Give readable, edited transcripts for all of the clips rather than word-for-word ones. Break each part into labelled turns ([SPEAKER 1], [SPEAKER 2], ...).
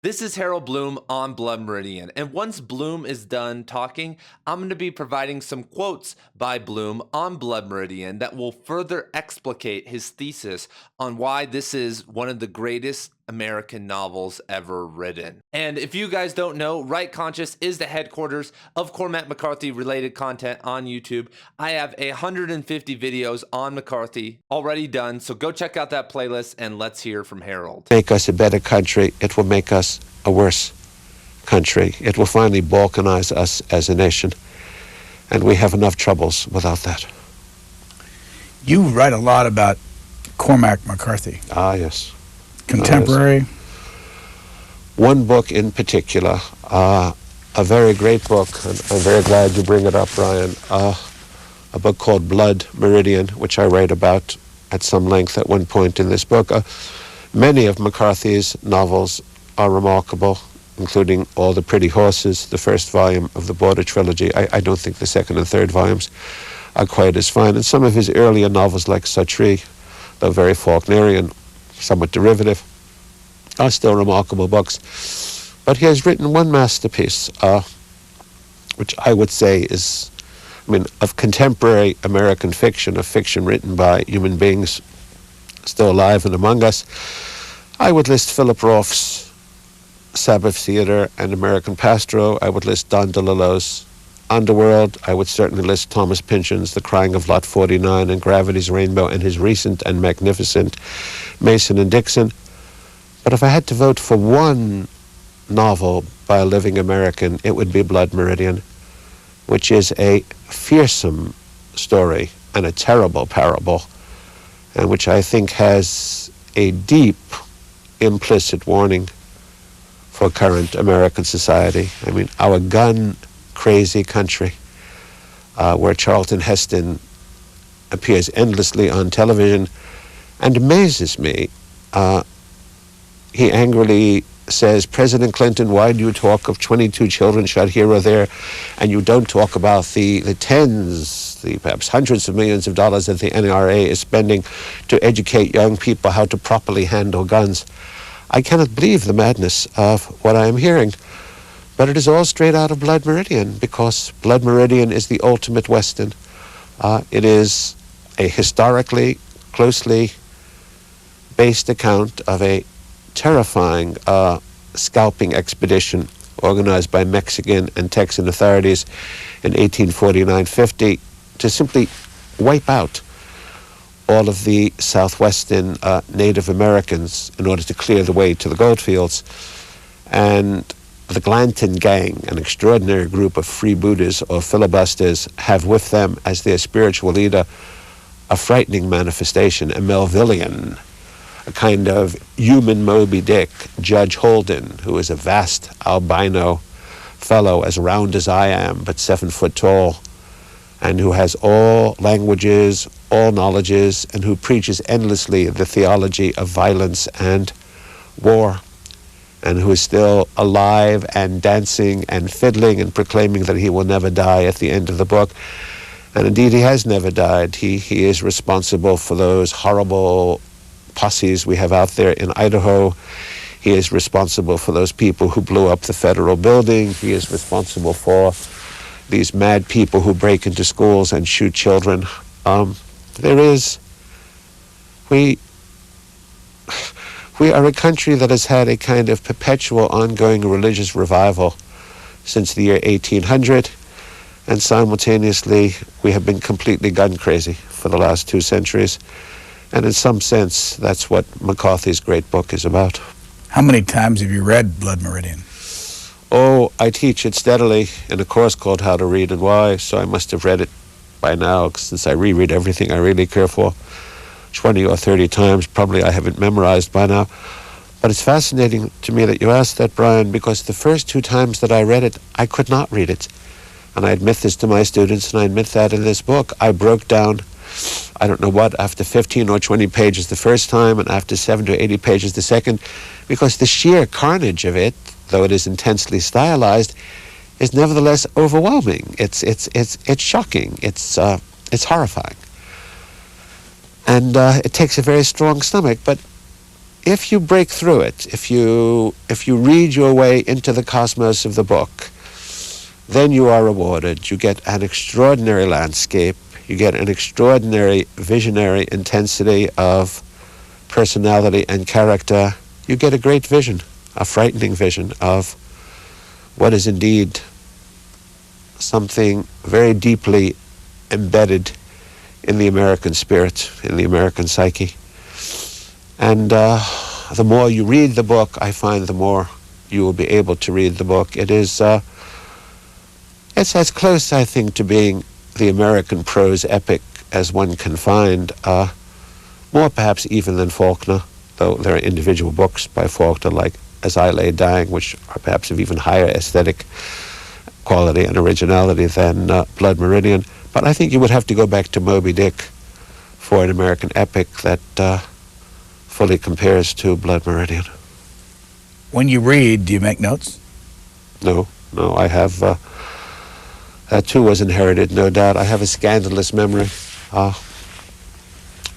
[SPEAKER 1] This is Harold Bloom on Blood Meridian, and once Bloom is done talking, I'm going to be providing some quotes by Bloom on Blood Meridian that will further explicate his thesis on why this is one of the greatest American novels ever written. And if you guys don't know, Right Conscious is the headquarters of Cormac McCarthy related content on YouTube. I have 150 videos on McCarthy already done, so go check out that playlist and let's hear from Harold.
[SPEAKER 2] Make us a better country. It will make us a worse country. It will finally balkanize us as a nation. And we have enough troubles without that.
[SPEAKER 3] You write a lot about Cormac McCarthy.
[SPEAKER 2] Ah, yes.
[SPEAKER 3] Contemporary?
[SPEAKER 2] One book in particular, a very great book, and I'm very glad you bring it up, Brian, a book called Blood Meridian, which I write about at some length at one point in this book. Many of McCarthy's novels are remarkable, including All the Pretty Horses, the first volume of the Border trilogy. I don't think the second and third volumes are quite as fine. And some of his earlier novels, like Satri, though very Faulknerian, somewhat derivative, are still remarkable books. But he has written one masterpiece, which I would say is, of contemporary American fiction, of fiction written by human beings still alive and among us. I would list Philip Roth's Sabbath Theater and American Pastoral. I would list Don DeLillo's Underworld. I would certainly list Thomas Pynchon's The Crying of Lot 49 and Gravity's Rainbow, and his recent and magnificent Mason and Dixon. But if I had to vote for one novel by a living American, it would be Blood Meridian, which is a fearsome story and a terrible parable, and which I think has a deep implicit warning for current American society. Our gun-crazy country, where Charlton Heston appears endlessly on television and amazes me. He angrily says, President Clinton, why do you talk of 22 children shot here or there, and you don't talk about the tens, perhaps hundreds of millions of dollars that the NRA is spending to educate young people how to properly handle guns? I cannot believe the madness of what I am hearing. But it is all straight out of Blood Meridian, because Blood Meridian is the ultimate Western. It is a historically, closely based account of a terrifying scalping expedition organized by Mexican and Texan authorities in 1849-50 to simply wipe out all of the southwestern Native Americans in order to clear the way to the goldfields. And the Glanton Gang, an extraordinary group of freebooters or filibusters, have with them as their spiritual leader a frightening manifestation, a Melvillian, a kind of human Moby Dick, Judge Holden, who is a vast albino fellow as round as I am, but 7 foot tall, and who has all languages, all knowledges, and who preaches endlessly the theology of violence and war, and who is still alive and dancing and fiddling and proclaiming that he will never die at the end of the book. And indeed, he has never died. He is responsible for those horrible posses we have out there in Idaho. He is responsible for those people who blew up the federal building. He is responsible for these mad people who break into schools and shoot children. We are a country that has had a kind of perpetual ongoing religious revival since the year 1800, and simultaneously we have been completely gun crazy for the last 2 centuries. And in some sense, that's what McCarthy's great book is about.
[SPEAKER 3] How many times have you read Blood Meridian?
[SPEAKER 2] Oh, I teach it steadily in a course called How to Read and Why, so I must have read it by now, since I reread everything I really care for, 20 or 30 times. Probably I haven't memorized by now. But it's fascinating to me that you asked that, Brian, because the first 2 times that I read it, I could not read it. And I admit this to my students, and I admit that in this book. I broke down, I don't know what, after 15 or 20 pages the first time, and after 70 or 80 pages the second, because the sheer carnage of it, though it is intensely stylized, is nevertheless overwhelming. It's shocking. It's horrifying. And it takes a very strong stomach. But if you break through it, if you read your way into the cosmos of the book, then you are rewarded. You get an extraordinary landscape. You get an extraordinary visionary intensity of personality and character. You get a great vision, a frightening vision of what is indeed something very deeply embedded in the American spirit, in the American psyche. And the more you read the book, I find the more you will be able to read the book. It's as close, I think, to being the American prose epic as one can find, more perhaps even than Faulkner, though there are individual books by Faulkner like As I Lay Dying, which are perhaps of even higher aesthetic quality and originality than Blood Meridian. But I think you would have to go back to Moby Dick for an American epic that fully compares to Blood Meridian.
[SPEAKER 3] When you read, do you make notes?
[SPEAKER 2] No, I have, that too was inherited, no doubt. I have a scandalous memory. I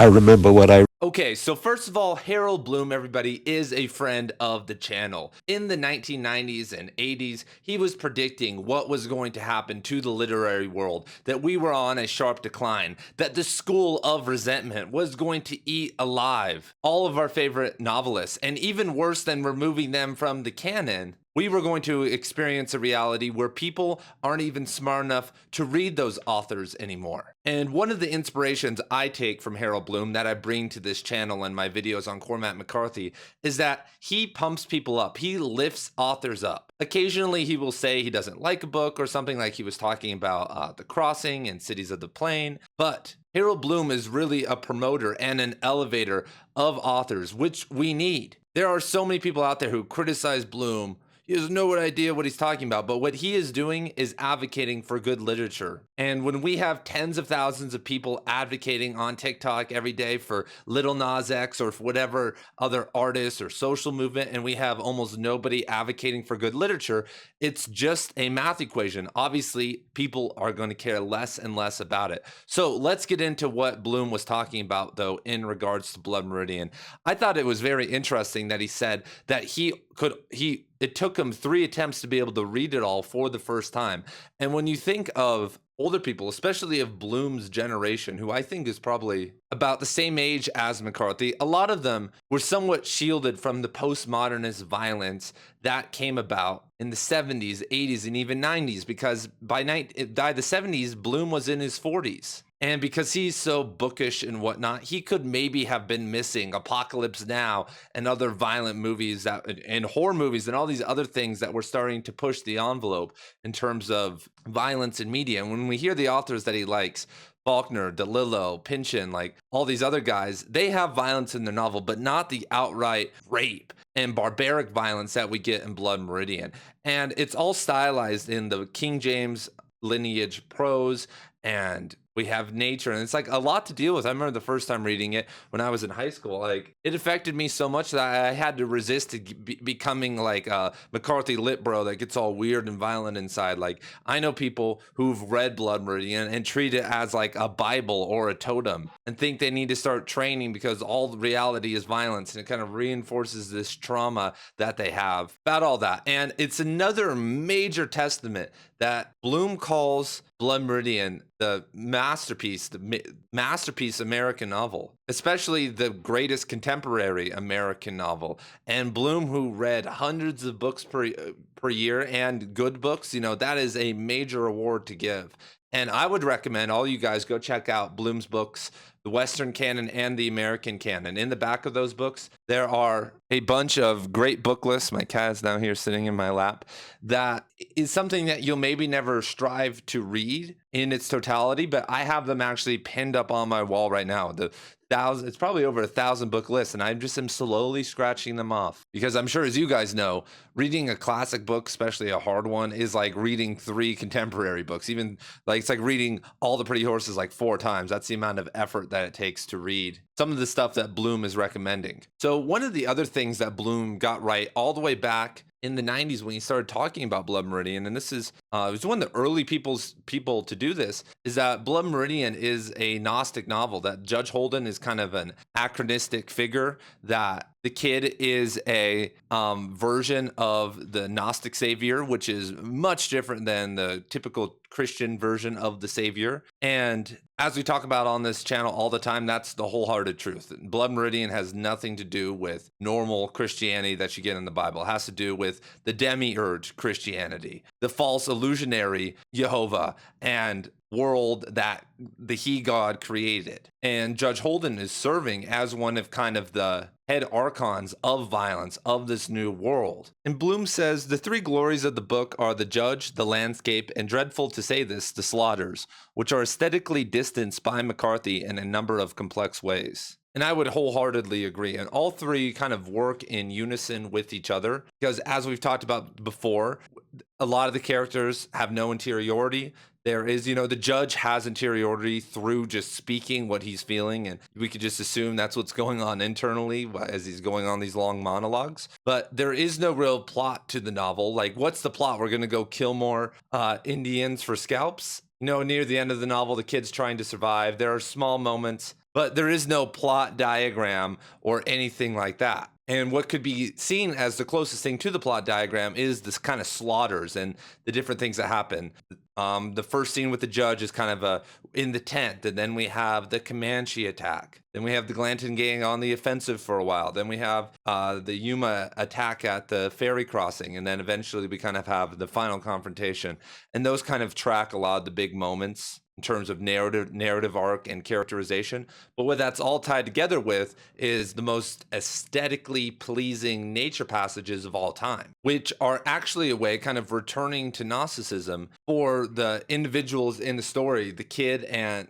[SPEAKER 2] remember what I...
[SPEAKER 1] Okay, so first of all, Harold Bloom, everybody, is a friend of the channel. In the 1990s and 80s, he was predicting what was going to happen to the literary world, that we were on a sharp decline, that the school of resentment was going to eat alive all of our favorite novelists, and even worse than removing them from the canon, we were going to experience a reality where people aren't even smart enough to read those authors anymore. And one of the inspirations I take from Harold Bloom that I bring to this channel and my videos on Cormac McCarthy is that he pumps people up. He lifts authors up. Occasionally he will say he doesn't like a book or something, like he was talking about The Crossing and Cities of the Plain. But Harold Bloom is really a promoter and an elevator of authors, which we need. There are so many people out there who criticize Bloom. He has no idea what he's talking about, but what he is doing is advocating for good literature. And when we have tens of thousands of people advocating on TikTok every day for Little Nas X or for whatever other artists or social movement, and we have almost nobody advocating for good literature, it's just a math equation. Obviously, people are going to care less and less about it. So let's get into what Bloom was talking about, though, in regards to Blood Meridian. I thought it was very interesting that he said that it took him 3 attempts to be able to read it all for the first time. And when you think of older people, especially of Bloom's generation, who I think is probably about the same age as McCarthy, a lot of them were somewhat shielded from the postmodernist violence that came about in the 70s, 80s, and even 90s, because by the 70s, Bloom was in his 40s. And because he's so bookish and whatnot, he could maybe have been missing Apocalypse Now and other violent movies and horror movies and all these other things that were starting to push the envelope in terms of violence in media. And when we hear the authors that he likes, Faulkner, DeLillo, Pynchon, like all these other guys, they have violence in their novel, but not the outright rape and barbaric violence that we get in Blood Meridian. And it's all stylized in the King James lineage prose, and we have nature, and it's like a lot to deal with. I remember the first time reading it when I was in high school, like it affected me so much that I had to resist becoming like a McCarthy lit bro that gets all weird and violent inside. Like I know people who've read Blood Meridian and treat it as like a Bible or a totem and think they need to start training because all the reality is violence, and it kind of reinforces this trauma that they have about all that. And it's another major testament that Bloom calls Blood Meridian the masterpiece American novel, especially the greatest contemporary American novel. And Bloom, who read hundreds of books per year and good books, that is a major award to give. And I would recommend all you guys go check out Bloom's books, the Western canon and the American canon. In the back of those books, there are a bunch of great book lists. My cat is down here sitting in my lap. That is something that you'll maybe never strive to read in its totality, but I have them actually pinned up on my wall right now. It's probably over 1,000 book lists, and I just am slowly scratching them off, because I'm sure, as you guys know, reading a classic book, especially a hard one, is like reading 3 contemporary books. Even like it's like reading All the Pretty Horses like 4 times. That's the amount of effort that it takes to read some of the stuff that Bloom is recommending. So one of the other things that Bloom got right all the way back in the 90s when he started talking about Blood Meridian, and this is it was one of the early people to do this, is that Blood Meridian is a Gnostic novel, that Judge Holden is kind of an anachronistic figure that The kid is a version of the Gnostic savior, which is much different than the typical Christian version of the savior. And as we talk about on this channel all the time, that's the wholehearted truth. Blood Meridian has nothing to do with normal Christianity that you get in the Bible. It has to do with the demiurge Christianity, the false illusionary Jehovah, and world that the he god created. And Judge Holden is serving as one of kind of the head archons of violence of this new world. And Bloom says the three glories of the book are the judge, the landscape, and dreadful to say this, the slaughters, which are aesthetically distanced by McCarthy in a number of complex ways. And I would wholeheartedly agree. And all three kind of work in unison with each other because, as we've talked about before, a lot of the characters have no interiority. There is, the judge has interiority through just speaking what he's feeling, and we could just assume that's what's going on internally as he's going on these long monologues. But there is no real plot to the novel. Like, what's the plot? We're going to go kill more Indians for scalps? Near the end of the novel, the kid's trying to survive. There are small moments, but there is no plot diagram or anything like that. And what could be seen as the closest thing to the plot diagram is this kind of slaughters and the different things that happen. The first scene with the judge is kind of in the tent, and then we have the Comanche attack. Then we have the Glanton gang on the offensive for a while. Then we have the Yuma attack at the ferry crossing, and then eventually we kind of have the final confrontation. And those kind of track a lot of the big moments in terms of narrative arc and characterization. But what that's all tied together with is the most aesthetically pleasing nature passages of all time, which are actually a way kind of returning to Gnosticism for the individuals in the story, the kid and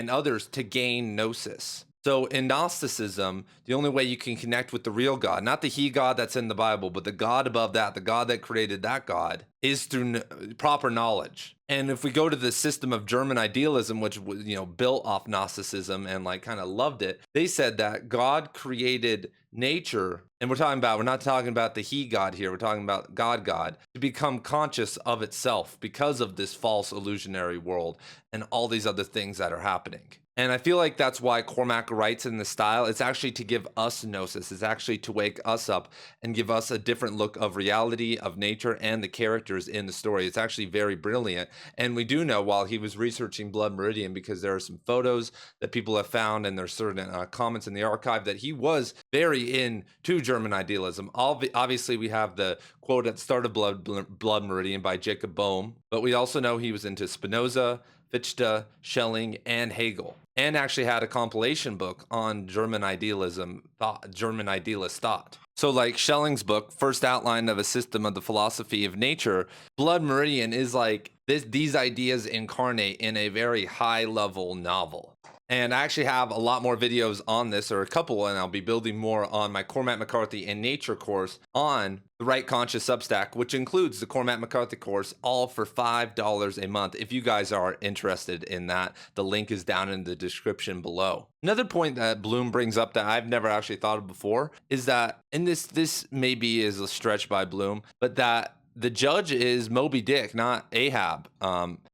[SPEAKER 1] others, to gain gnosis. So in Gnosticism, the only way you can connect with the real God, not the he God that's in the Bible, but the God above that, the God that created that God, is through proper knowledge. And if we go to the system of German idealism, which was, built off Gnosticism and kind of loved it, they said that God created nature, and we're not talking about the he God here, we're talking about God, to become conscious of itself because of this false illusionary world and all these other things that are happening. And I feel like that's why Cormac writes in this style. It's actually to give us gnosis. It's actually to wake us up and give us a different look of reality, of nature, and the characters in the story. It's actually very brilliant. And we do know while he was researching Blood Meridian, because there are some photos that people have found and there's certain comments in the archive, that he was very into German idealism. Obviously, we have the quote at the start of Blood Meridian by Jacob Boehme, but we also know he was into Spinoza, Fichte, Schelling, and Hegel, and actually had a compilation book on German idealist thought. So like Schelling's book, First Outline of a System of the Philosophy of Nature, Blood Meridian is like these ideas incarnate in a very high level novel. And I actually have a lot more videos on this, or a couple, and I'll be building more on my Cormac McCarthy and Nature course on the Right Conscious Substack, which includes the Cormac McCarthy course, all for $5 a month. If you guys are interested in that, the link is down in the description below. Another point that Bloom brings up that I've never actually thought of before is that, and this maybe is a stretch by Bloom, but that the judge is Moby Dick, not Ahab,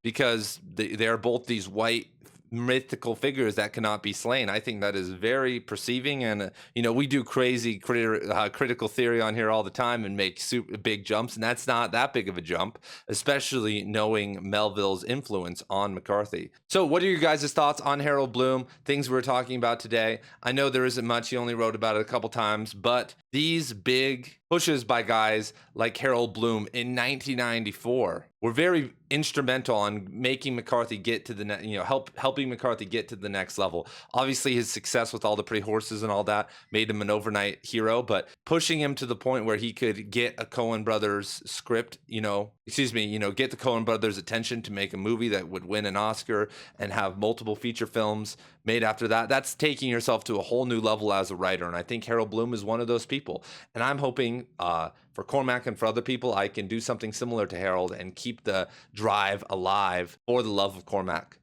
[SPEAKER 1] because they're both these white mythical figures that cannot be slain. I think that is very perceiving, and we do crazy critical theory on here all the time and make super big jumps, and that's not that big of a jump, especially knowing Melville's influence on McCarthy. So what are your guys' thoughts on Harold Bloom, things we're talking about today? I know there isn't much, he only wrote about it a couple times, but these big pushes by guys like Harold Bloom in 1994 were very instrumental on making McCarthy get to the helping McCarthy get to the next level. Obviously, his success with all the pretty horses and all that made him an overnight hero, but pushing him to the point where he could get a Coen Brothers script, get the Coen Brothers' attention to make a movie that would win an Oscar and have multiple feature films made after that. That's taking yourself to a whole new level as a writer, and I think Harold Bloom is one of those people. And I'm hoping for Cormac and for other people, I can do something similar to Harold and keep the drive alive for the love of Cormac.